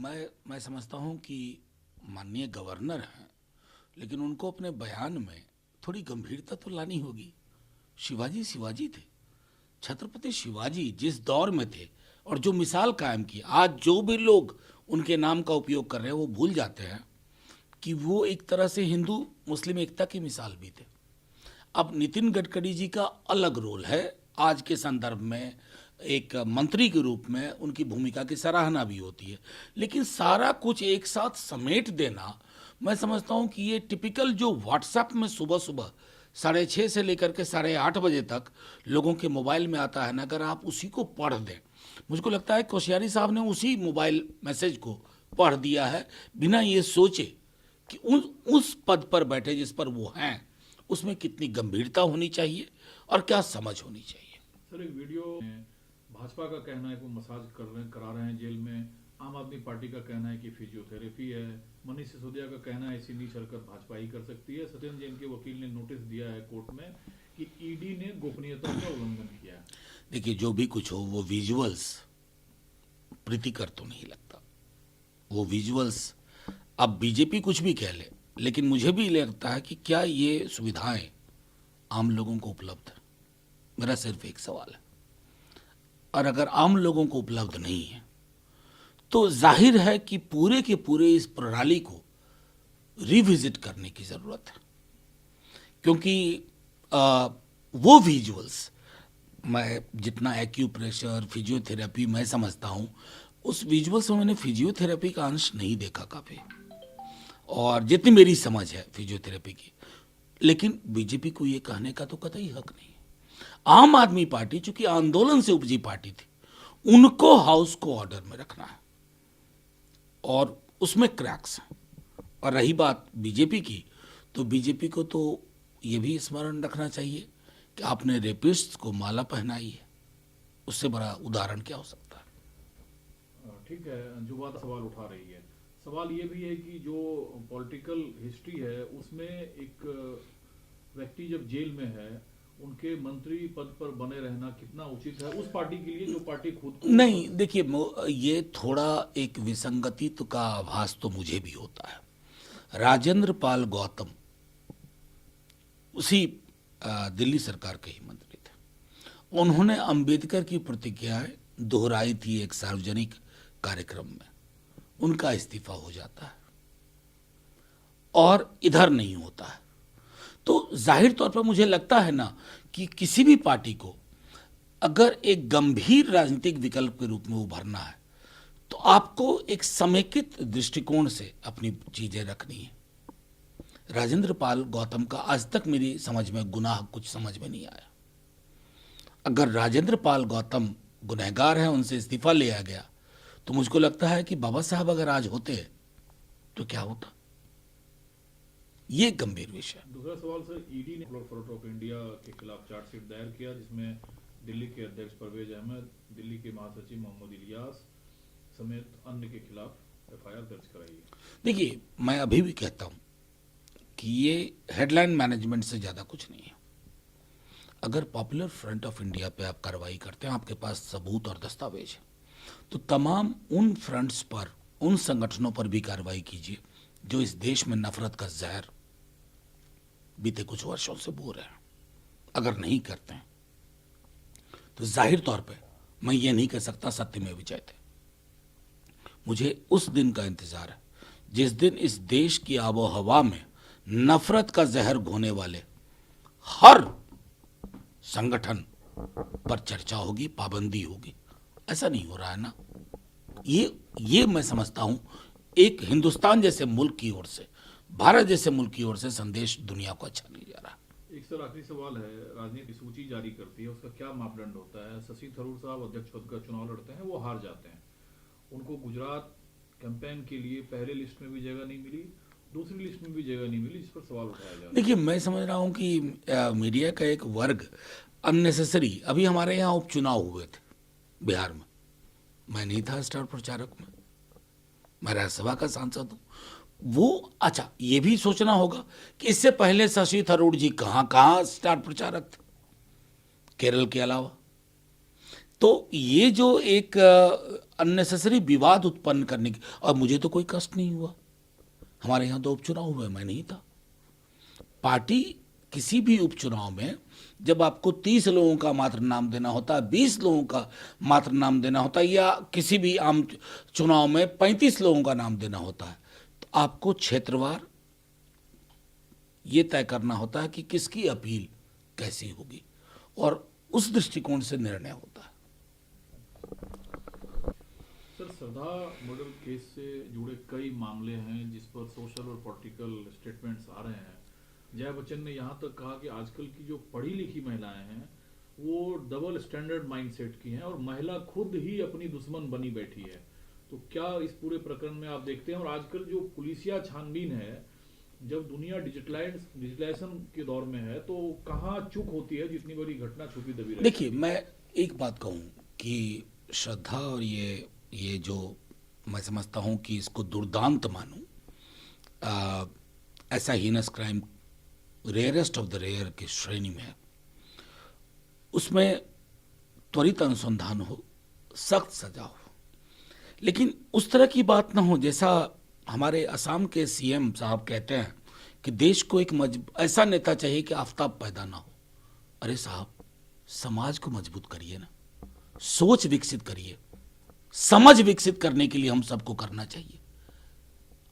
मैं समझता हूँ कि माननीय गवर्नर हैं, लेकिन उनको अपने बयान में थोड़ी गंभीरता तो लानी होगी। शिवाजी शिवाजी थे। छत्रपति शिवाजी जिस दौर में थे और जो मिसाल कायम की, आज जो भी लोग उनके नाम का उपयोग कर रहे हैं वो भूल जाते हैं कि वो एक तरह से हिंदू मुस्लिम एकता की मिसाल भी थे। अब नितिन गडकरी जी का अलग रोल है, आज के संदर्भ में एक मंत्री के रूप में उनकी भूमिका की सराहना भी होती है, लेकिन सारा कुछ एक साथ समेट देना, मैं समझता हूँ कि ये टिपिकल जो व्हाट्सएप में सुबह सुबह 6:30 से लेकर के 8:30 बजे तक लोगों के मोबाइल में आता है ना, अगर आप उसी को पढ़ दें, मुझको लगता है कोश्यारी साहब ने उसी मोबाइल मैसेज को पढ़ दिया है बिना ये सोचे कि उस पद पर बैठे जिस पर वो हैं उसमें कितनी गंभीरता होनी चाहिए और क्या समझ होनी चाहिए। सर, एक वीडियो में भाजपा का कहना है कि वो मसाज करा रहे हैं जेल में। आम आदमी पार्टी का कहना है कि फिजियोथेरेपी है। मनीष सिसोदिया का कहना है ऐसी नीच हरकत भाजपा ही कर सकती है। सत्येंद्र जैन के वकील ने नोटिस दिया है कोर्ट में कि ईडी ने गोपनीयता का उल्लंघन किया है। देखिए, जो भी कुछ हो वो विजुअल्स प्रीतिकर तो नहीं लगता। वो विजुअल्स, अब बीजेपी कुछ भी कह ले, लेकिन मुझे भी लगता है कि क्या ये सुविधाएं आम लोगों को उपलब्ध है। मेरा सिर्फ एक सवाल है, और अगर आम लोगों को उपलब्ध नहीं है तो जाहिर है कि पूरे के पूरे इस प्रणाली को रिविजिट करने की जरूरत है, क्योंकि वो विजुअल्स, मैं जितना एक्यूप्रेशर फिजियोथेरेपी मैं समझता हूं, उस विजुअल्स में मैंने फिजियोथेरेपी का अंश नहीं देखा काफी, और जितनी मेरी समझ है फिजियोथेरेपी की। लेकिन बीजेपी को ये कहने का तो कतई हक नहीं है। आम आदमी पार्टी चूंकि आंदोलन से उपजी पार्टी थी, उनको हाउस को ऑर्डर में रखना है और उसमें क्रैक्स हैं। और रही बात बीजेपी की, तो बीजेपी को तो ये भी स्मरण रखना चाहिए कि आपने रेपिस्ट को माला पहनाई है, उससे बड़ा उदाहरण क्या हो सकता है। ठीक है, जो बात सवाल उठा रही है, सवाल ये भी है कि जो पॉलिटिकल हिस्ट्री है उसमें एक व्यक्ति जब जेल में है, उनके मंत्री पद पर बने रहना कितना उचित है उस पार्टी के लिए जो पार्टी खुद को नहीं, देखिए, ये थोड़ा एक विसंगति का आभास तो मुझे भी होता है। राजेंद्र पाल गौतम उसी दिल्ली सरकार के ही मंत्री थे। उन्होंने अंबेडकर की प्रतिज्ञाएं दोहराई थी एक सार्वजनिक कार्यक्रम में, उनका इस्तीफा हो जाता है और इधर नहीं होता है। तो जाहिर तौर पर मुझे लगता है ना कि किसी भी पार्टी को अगर एक गंभीर राजनीतिक विकल्प के रूप में उभरना है तो आपको एक समेकित दृष्टिकोण से अपनी चीजें रखनी है। राजेंद्र पाल गौतम का आज तक मेरी समझ में गुनाह कुछ समझ में नहीं आया। अगर राजेंद्र पाल गौतम गुनहगार हैं, उनसे इस्तीफा लिया गया, तो मुझको लगता है कि बाबा साहब अगर आज होते तो क्या होता। ये गंभीर विषय। दूसरा सवाल सर, ईडी ने फ्रंट ऑफ इंडिया के खिलाफ चार्जशीट दायर किया, जिसमें दिल्ली के अध्यक्ष परवेज अहमद, दिल्ली के महासचिव मोहम्मद इलियास समेत अन्य के खिलाफ एफआईआर दर्ज कराई है। देखिए, मैं अभी भी कहता हूं कि ये हेडलाइन मैनेजमेंट से ज्यादा कुछ नहीं है। अगर पॉपुलर फ्रंट ऑफ इंडिया पे आप कार्रवाई करते हैं, आपके पास सबूत और दस्तावेज है, तो तमाम उन फ्रंट्स पर, उन संगठनों पर भी कार्रवाई कीजिए जो इस देश में नफरत का जहर बीते कुछ वर्षों से बो रहे हैं। अगर नहीं करते हैं तो जाहिर तौर पे मैं ये नहीं कह सकता सत्य में विजय थे। मुझे उस दिन का इंतजार है जिस दिन इस देश की आबो हवा में नफरत का जहर घोने वाले हर संगठन पर चर्चा होगी, पाबंदी होगी। ऐसा नहीं हो रहा है ना। ये मैं समझता हूं एक हिंदुस्तान जैसे मुल्क की ओर से, भारत जैसे मुल्क की ओर से संदेश दुनिया को अच्छा नहीं जा रहा। एक सर आखिरी सवाल है, राजनीति सूची जारी करती है, उसका क्या मापदंड होता है? शशि थरूर साहब अध्यक्ष पद का चुनाव लड़ते हैं, वो हार जाते हैं, उनको गुजरात कैंपेन के लिए पहले लिस्ट में भी जगह नहीं मिली, दूसरी लिस्ट में भी जगह नहीं मिली, जिस पर सवाल उठाया जा रहा है। देखिए, मैं समझ रहा हूं कि मीडिया का एक वर्ग अननेसेसरी, अभी हमारे यहाँ उपचुनाव हुए थे बिहार में, मैं नहीं था स्टार प्रचारक में, मैं राज्यसभा का सांसद हूं। वो अच्छा, ये भी सोचना होगा कि इससे पहले शशि थरूर जी कहां कहां स्टार प्रचारक थे केरल के अलावा। तो ये जो एक अननेसेसरी विवाद उत्पन्न करने की। और मुझे तो कोई कष्ट नहीं हुआ, हमारे यहाँ तो उपचुनाव हुए, मैं नहीं था। पार्टी किसी भी उपचुनाव में जब आपको 30 लोगों का मात्र नाम देना होता है, 20 लोगों का मात्र नाम देना होता है, या किसी भी आम चुनाव में 35 लोगों का नाम देना होता है, तो आपको क्षेत्रवार ये तय करना होता है कि किसकी अपील कैसी होगी, और उस दृष्टिकोण से निर्णय होता है। सर, श्रद्धा मर्डर केस से जुड़े कई मामले हैं जिस पर सोशल और पॉलिटिकल स्टेटमेंट्स आ रहे हैं। जया बच्चन ने यहाँ तक कहा कि आजकल की जो पढ़ी लिखी महिलाएं हैं वो डबल स्टैंडर्ड माइंडसेट की हैं और महिला खुद ही अपनी दुश्मन बनी बैठी है। तो क्या इस पूरे प्रकरण में आप देखते हैं, और आजकल जो पुलिसिया छानबीन है, जब दुनिया डिजिटलाइजेशन के दौर में है, तो कहाँ चूक होती है जितनी बड़ी घटना छुपी दबी रहती है? देखिए, मैं एक बात कहूँ कि श्रद्धा और ये जो मैं समझता हूँ कि इसको दुर्दांत मानूं, ऐसा heinous crime rarest of the rare की श्रेणी में है, उसमें त्वरित अनुसंधान हो, सख्त सजा हो, लेकिन उस तरह की बात ना हो जैसा हमारे असम के सीएम साहब कहते हैं कि देश को एक ऐसा नेता चाहिए कि आफताब पैदा ना हो। अरे साहब, समाज को मजबूत करिए ना, सोच विकसित करिए, समझ विकसित करने के लिए हम सबको करना चाहिए।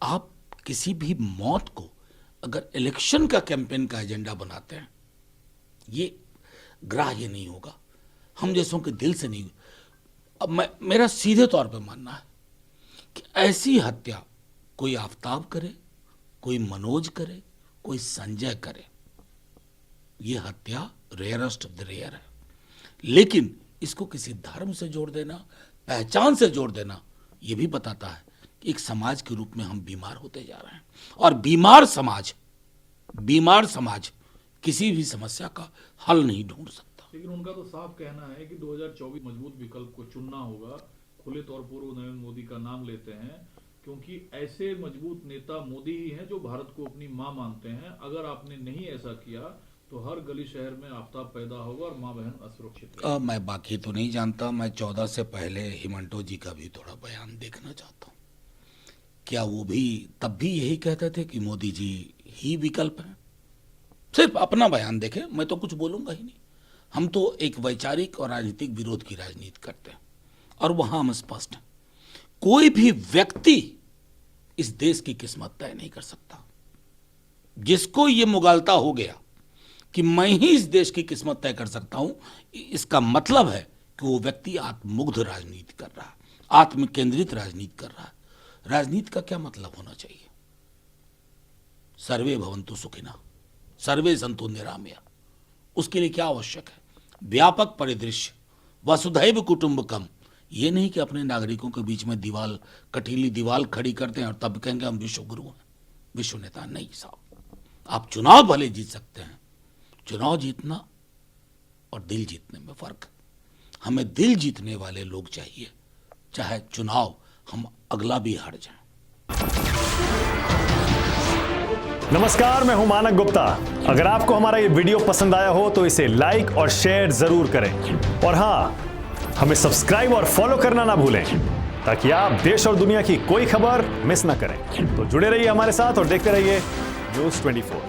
आप किसी भी मौत को अगर इलेक्शन का कैंपेन का एजेंडा बनाते हैं, ये ग्राह्य नहीं होगा, हम जैसों के दिल से नहीं। अब मेरा सीधे तौर पे मानना है कि ऐसी हत्या कोई आफताब करे, कोई मनोज करे, कोई संजय करे, ये हत्या रेयरेस्ट ऑफ द रेयर है। लेकिन इसको किसी धर्म से जोड़ देना, पहचान से जोड़ देना, ये भी बताता है कि एक समाज के रूप में हम बीमार होते जा रहे हैं, और बीमार समाज किसी भी समस्या का हल नहीं ढूंढ सकता। लेकिन उनका तो साफ कहना है कि 2024 मजबूत विकल्प को चुनना होगा। खुले तौर पर वो नरेंद्र मोदी का नाम लेते हैं क्योंकि ऐसे मजबूत नेता मोदी ही हैं जो भारत को अपनी मां मानते हैं। अगर आपने नहीं ऐसा किया तो हर गली शहर में आफताब पैदा होगा और मां बहन असुरक्षित रहेगी। मैं बाकी तो नहीं जानता, मैं 14 से पहले हिमंटो जी का भी थोड़ा बयान देखना चाहता हूँ। क्या वो भी तब भी यही कहते थे कि मोदी जी ही विकल्प हैं? सिर्फ अपना बयान देखें, मैं तो कुछ बोलूंगा ही नहीं। हम तो एक वैचारिक और राजनीतिक विरोध की राजनीति करते हैं, और वहां हम स्पष्ट हैं। कोई भी व्यक्ति इस देश की किस्मत तय नहीं कर सकता। जिसको ये मुगालता हो गया कि मैं ही इस देश की किस्मत तय कर सकता हूं, इसका मतलब है कि वो व्यक्ति आत्ममुग्ध राजनीति कर रहा है, आत्मकेंद्रित राजनीति कर रहा है। राजनीति का क्या मतलब होना चाहिए? सर्वे भवन्तु सुखिनः, सर्वे सन्तु निरामया। उसके लिए क्या आवश्यक है? व्यापक परिदृश्य, वसुधैव कुटुंबकम। ये नहीं कि अपने नागरिकों के बीच में कटीली दीवार खड़ी करते हैं और तब कहेंगे हम विश्व गुरु हैं, विश्व नेता। नहीं साहब, आप चुनाव भले जीत सकते हैं, चुनाव जीतना और दिल जीतने में फर्क है। हमें दिल जीतने वाले लोग चाहिए, चाहे चुनाव हम अगला भी हार जाएं। नमस्कार, मैं हूं मानक गुप्ता। अगर आपको हमारा ये वीडियो पसंद आया हो तो इसे लाइक और शेयर जरूर करें, और हां, हमें सब्सक्राइब और फॉलो करना ना भूलें ताकि आप देश और दुनिया की कोई खबर मिस ना करें। तो जुड़े रहिए हमारे साथ और देखते रहिए न्यूज़ 24।